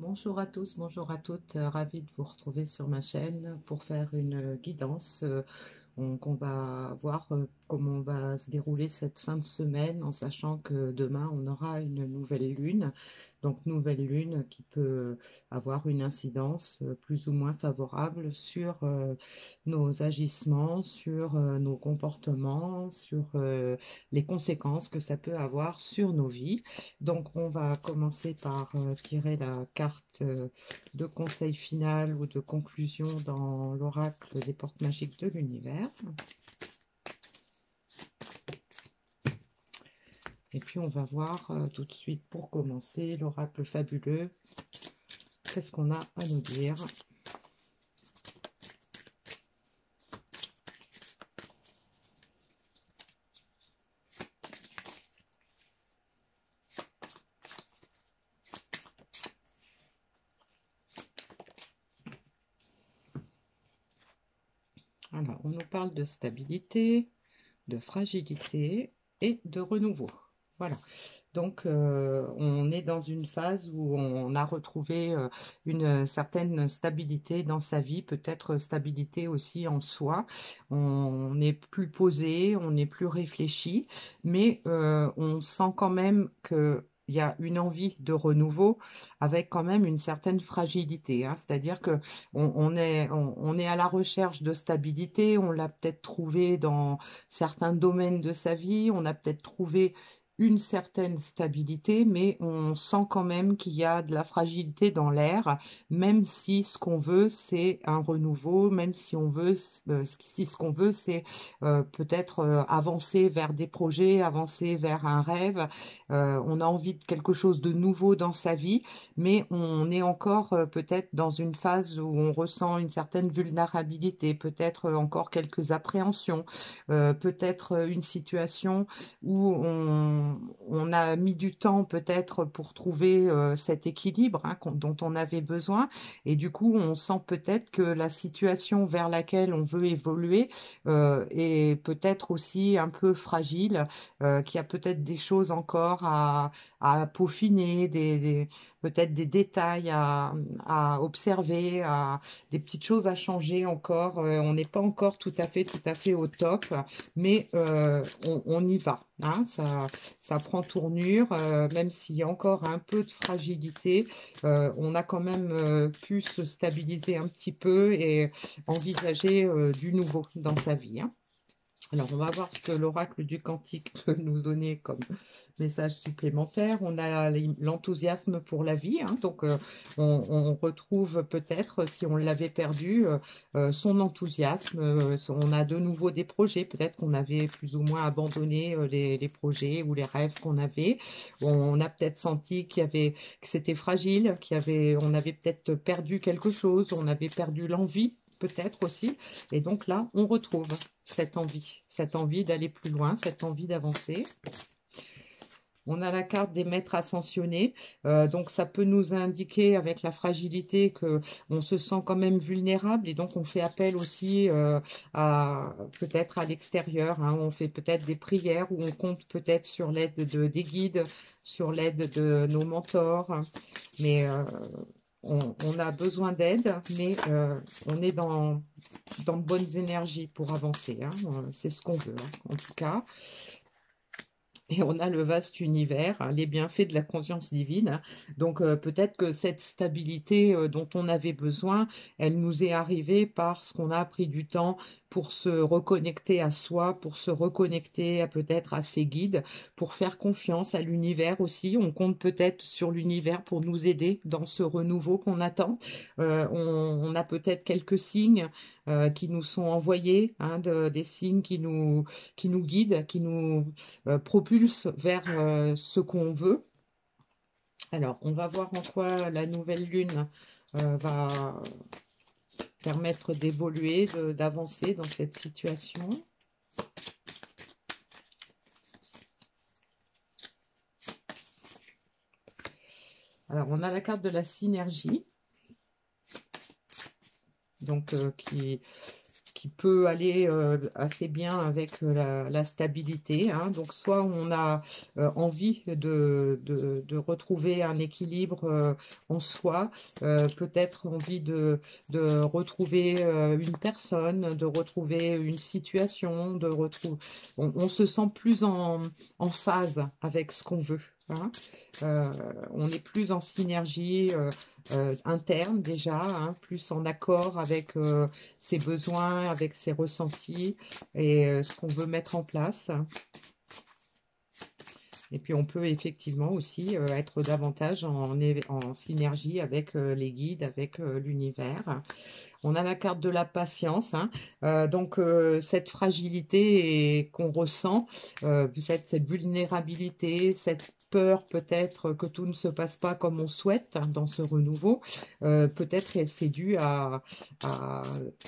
Bonjour à tous, bonjour à toutes, ravie de vous retrouver sur ma chaîne pour faire une guidance. Donc on va voir comment va se dérouler cette fin de semaine en sachant que demain on aura une nouvelle lune. Donc nouvelle lune qui peut avoir une incidence plus ou moins favorable sur nos agissements, sur nos comportements, sur les conséquences que ça peut avoir sur nos vies. Donc on va commencer par tirer la carte de conseil final ou de conclusion dans l'oracle des portes magiques de l'univers. Et puis on va voir tout de suite pour commencer l'oracle fabuleux. Qu'est-ce qu'on a à nous dire? Alors, on nous parle de stabilité, de fragilité et de renouveau. Voilà. Donc, on est dans une phase où on a retrouvé une certaine stabilité dans sa vie, peut-être stabilité aussi en soi. On n'est plus posé, on n'est plus réfléchi, mais on sent quand même que il y a une envie de renouveau avec quand même une certaine fragilité, hein. C'est-à-dire que on est à la recherche de stabilité, on l'a peut-être trouvé dans certains domaines de sa vie, on a peut-être trouvé une certaine stabilité, mais on sent quand même qu'il y a de la fragilité dans l'air, même si ce qu'on veut, c'est un renouveau, même si on veut, si ce qu'on veut, c'est peut-être avancer vers des projets, avancer vers un rêve. On a envie de quelque chose de nouveau dans sa vie, mais on est encore peut-être dans une phase où on ressent une certaine vulnérabilité, peut-être encore quelques appréhensions, peut-être une situation où on a mis du temps peut-être pour trouver cet équilibre, hein, dont on avait besoin. Et du coup, on sent peut-être que la situation vers laquelle on veut évoluer est peut-être aussi un peu fragile, qu'il y a peut-être des choses encore à peaufiner, peut-être des détails à observer, des petites choses à changer encore. On n'est pas encore tout à fait au top, mais on y va, hein. Ça prend tournure, même s'il y a encore un peu de fragilité, on a quand même pu se stabiliser un petit peu et envisager du nouveau dans sa vie, hein. Alors, on va voir ce que l'oracle du Cantique peut nous donner comme message supplémentaire. On a l'enthousiasme pour la vie, hein, donc on retrouve peut-être, si on l'avait perdu, son enthousiasme. On a de nouveau des projets, peut-être qu'on avait plus ou moins abandonné les projets ou les rêves qu'on avait. On a peut-être senti que c'était fragile, on avait peut-être perdu quelque chose, on avait perdu l'envie peut-être aussi. Et donc là, on retrouve cette envie d'aller plus loin, cette envie d'avancer. On a la carte des maîtres ascensionnés, donc ça peut nous indiquer avec la fragilité que on se sent quand même vulnérable et donc on fait appel aussi à peut-être à l'extérieur, hein. On fait peut-être des prières ou on compte peut-être sur l'aide des guides, sur l'aide de nos mentors, mais on a besoin d'aide, mais on est dans de bonnes énergies pour avancer, hein. C'est ce qu'on veut, hein, en tout cas. Et on a le vaste univers, hein, les bienfaits de la conscience divine, hein. Donc peut-être que cette stabilité dont on avait besoin, elle nous est arrivée parce qu'on a pris du temps pour se reconnecter à soi, pour se reconnecter à peut-être à ses guides, pour faire confiance à l'univers aussi. On compte peut-être sur l'univers pour nous aider dans ce renouveau qu'on attend. On a peut-être quelques signes qui nous sont envoyés, hein, des signes qui nous guident, qui nous propulse vers ce qu'on veut. Alors, on va voir en quoi la nouvelle lune va permettre d'évoluer, d'avancer dans cette situation. Alors, on a la carte de la synergie, donc qui qui peut aller assez bien avec la stabilité, hein. Donc soit on a envie de retrouver un équilibre en soi, peut-être envie de retrouver une personne, de retrouver une situation, on se sent plus en phase avec ce qu'on veut, hein. On est plus en synergie interne déjà, hein, plus en accord avec ses besoins, avec ses ressentis et ce qu'on veut mettre en place. Et puis on peut effectivement aussi être davantage en synergie avec les guides, avec l'univers. On a la carte de la patience, hein. Donc cette fragilité qu'on ressent, cette vulnérabilité, cette peur peut-être que tout ne se passe pas comme on souhaite, hein, dans ce renouveau, peut-être c'est dû à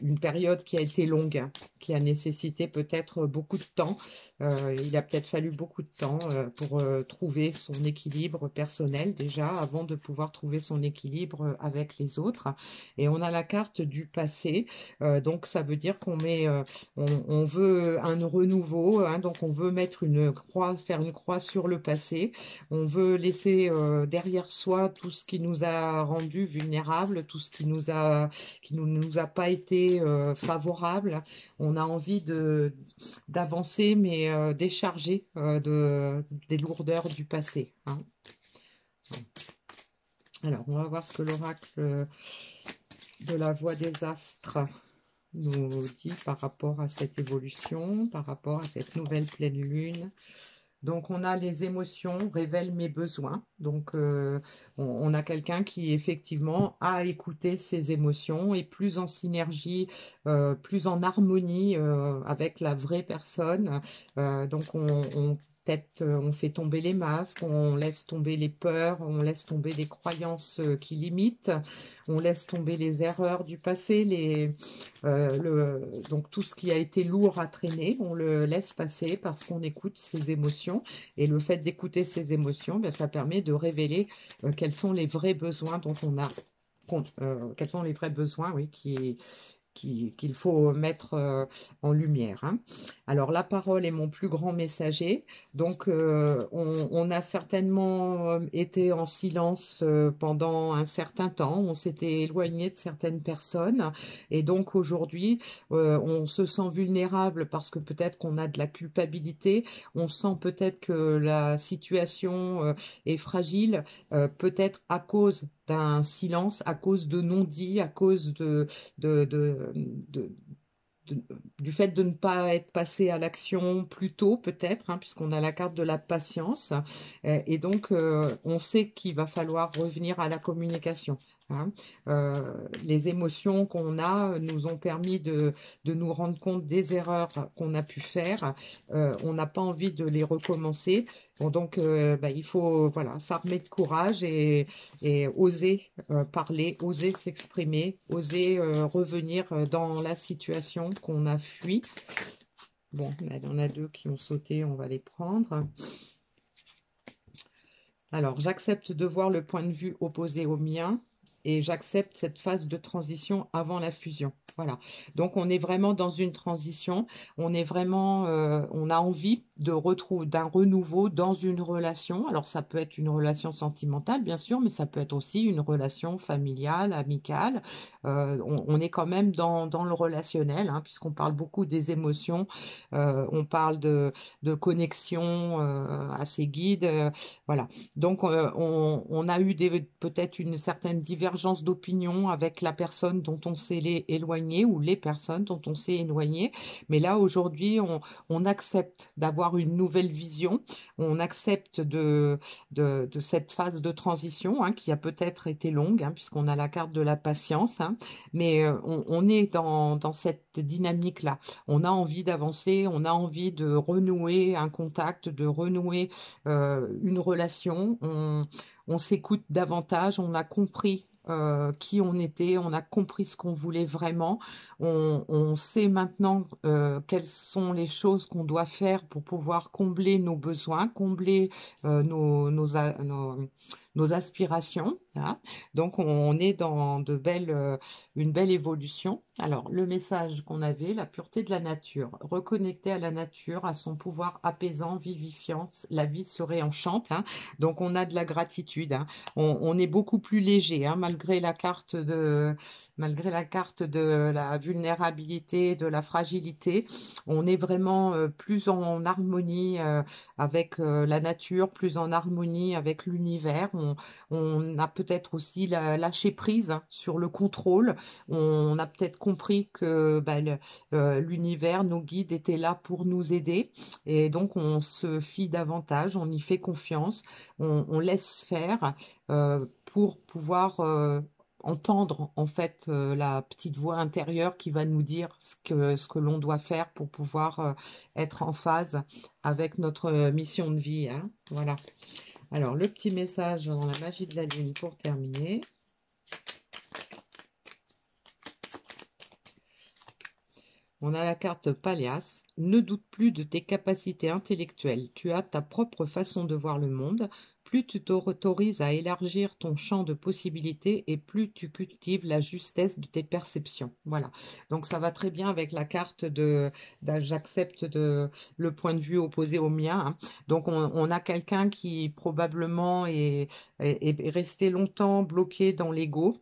une période qui a été longue, hein, qui a nécessité peut-être beaucoup de temps. Il a peut-être fallu beaucoup de temps pour trouver son équilibre personnel déjà, avant de pouvoir trouver son équilibre avec les autres. Et on a la carte du passé, donc ça veut dire on veut un renouveau, hein, donc on veut mettre une croix, faire une croix sur le passé, on veut laisser derrière soi tout ce qui nous a rendu vulnérables, tout ce qui nous a pas été favorable. On a envie d'avancer, mais décharger des lourdeurs du passé, hein. Alors, on va voir ce que l'oracle de la voix des astres nous dit par rapport à cette évolution, par rapport à cette nouvelle pleine lune. Donc, on a les émotions révèlent mes besoins. Donc, on a quelqu'un qui, effectivement, a écouté ses émotions et plus en synergie, plus en harmonie avec la vraie personne. Donc, peut-être on fait tomber les masques, on laisse tomber les peurs, on laisse tomber les croyances qui limitent, on laisse tomber les erreurs du passé, donc tout ce qui a été lourd à traîner, on le laisse passer parce qu'on écoute ses émotions. Et le fait d'écouter ses émotions, ben, ça permet de révéler quels sont les vrais besoins dont on a, quels sont les vrais besoins, oui, qu'il faut mettre en lumière, hein. Alors, la parole est mon plus grand messager. Donc, on a certainement été en silence pendant un certain temps. On s'était éloigné de certaines personnes. Et donc, aujourd'hui, on se sent vulnérable parce que peut-être qu'on a de la culpabilité. On sent peut-être que la situation est fragile, peut-être à cause d'un silence, à cause de non-dits, à cause de, de, de- de- du fait de ne pas être passé à l'action plus tôt, peut-être, hein, puisqu'on a la carte de la patience. Et donc, on sait qu'il va falloir revenir à la communication, hein. Les émotions qu'on a nous ont permis de nous rendre compte des erreurs qu'on a pu faire. On n'a pas envie de les recommencer. Bon, donc, bah, il faut voilà, s'armer de courage et oser parler, oser s'exprimer, oser revenir dans la situation qu'on a fui. Bon, il y en a deux qui ont sauté, on va les prendre. Alors, j'accepte de voir le point de vue opposé au mien et j'accepte cette phase de transition avant la fusion. Voilà. Donc, on est vraiment dans une transition. On est vraiment, on a envie de retrouver d'un renouveau dans une relation. Alors, ça peut être une relation sentimentale, bien sûr, mais ça peut être aussi une relation familiale, amicale. On est quand même dans le relationnel, hein, puisqu'on parle beaucoup des émotions. On parle de connexion à ses guides. Voilà. Donc, on a eu peut-être une certaine divergence d'opinion avec la personne dont on s'est éloigné ou les personnes dont on s'est éloigné. Mais là, aujourd'hui, on accepte d'avoir une nouvelle vision. On accepte de cette phase de transition, hein, qui a peut-être été longue, hein, puisqu'on a la carte de la patience, hein. Mais on est dans cette dynamique-là. On a envie d'avancer, on a envie de renouer un contact, de renouer une relation, on s'écoute davantage, on a compris qui on était, on a compris ce qu'on voulait vraiment, on sait maintenant quelles sont les choses qu'on doit faire pour pouvoir combler nos besoins, combler nos nos aspirations, hein. Donc on est dans une belle évolution. Alors le message qu'on avait, la pureté de la nature, reconnecter à la nature, à son pouvoir apaisant, vivifiant, la vie se réenchante, hein. Donc on a de la gratitude, hein. On est beaucoup plus léger, hein, malgré la carte de la vulnérabilité, de la fragilité. On est vraiment plus en harmonie avec la nature, plus en harmonie avec l'univers. On a peut-être aussi lâché prise, hein, sur le contrôle. On a peut-être compris que bah, l'univers, nos guides étaient là pour nous aider. Et donc on se fie davantage, on y fait confiance, on laisse faire pour pouvoir entendre en fait la petite voix intérieure qui va nous dire ce que l'on doit faire pour pouvoir être en phase avec notre mission de vie, hein. Voilà. Alors, le petit message dans la magie de la lune pour terminer. On a la carte Palias. Ne doute plus de tes capacités intellectuelles. Tu as ta propre façon de voir le monde. Plus tu t'autorises à élargir ton champ de possibilités et plus tu cultives la justesse de tes perceptions. Voilà. Donc ça va très bien avec la carte j'accepte le point de vue opposé au mien, hein. Donc on a quelqu'un qui probablement est resté longtemps bloqué dans l'ego.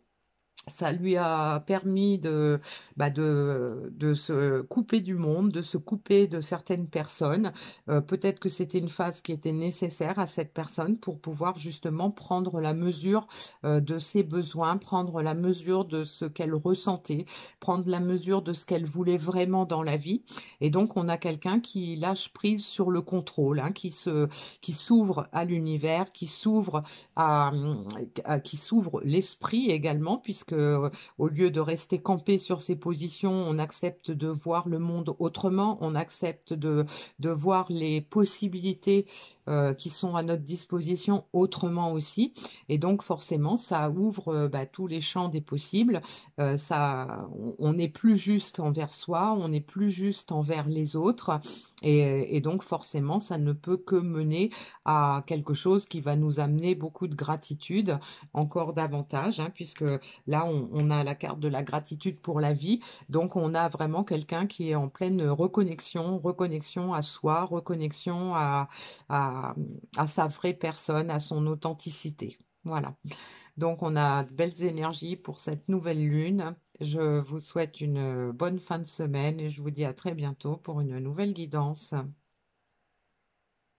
Ça lui a permis de se couper du monde, de se couper de certaines personnes. Peut-être que c'était une phase qui était nécessaire à cette personne pour pouvoir justement prendre la mesure de ses besoins, prendre la mesure de ce qu'elle ressentait, prendre la mesure de ce qu'elle voulait vraiment dans la vie. Et donc, on a quelqu'un qui lâche prise sur le contrôle, hein, qui s'ouvre à l'univers, à, qui s'ouvre l'esprit également, puisque au lieu de rester campé sur ses positions, on accepte de voir le monde autrement, on accepte de voir les possibilités qui sont à notre disposition autrement aussi. Et donc forcément, ça ouvre tous les champs des possibles. On n'est plus juste envers soi, on n'est plus juste envers les autres. Et donc forcément, ça ne peut que mener à quelque chose qui va nous amener beaucoup de gratitude, encore davantage, hein, puisque là, on a la carte de la gratitude pour la vie. Donc, on a vraiment quelqu'un qui est en pleine reconnexion à soi, reconnexion à, à sa vraie personne, à son authenticité. Voilà. Donc, on a de belles énergies pour cette nouvelle lune. Je vous souhaite une bonne fin de semaine et je vous dis à très bientôt pour une nouvelle guidance.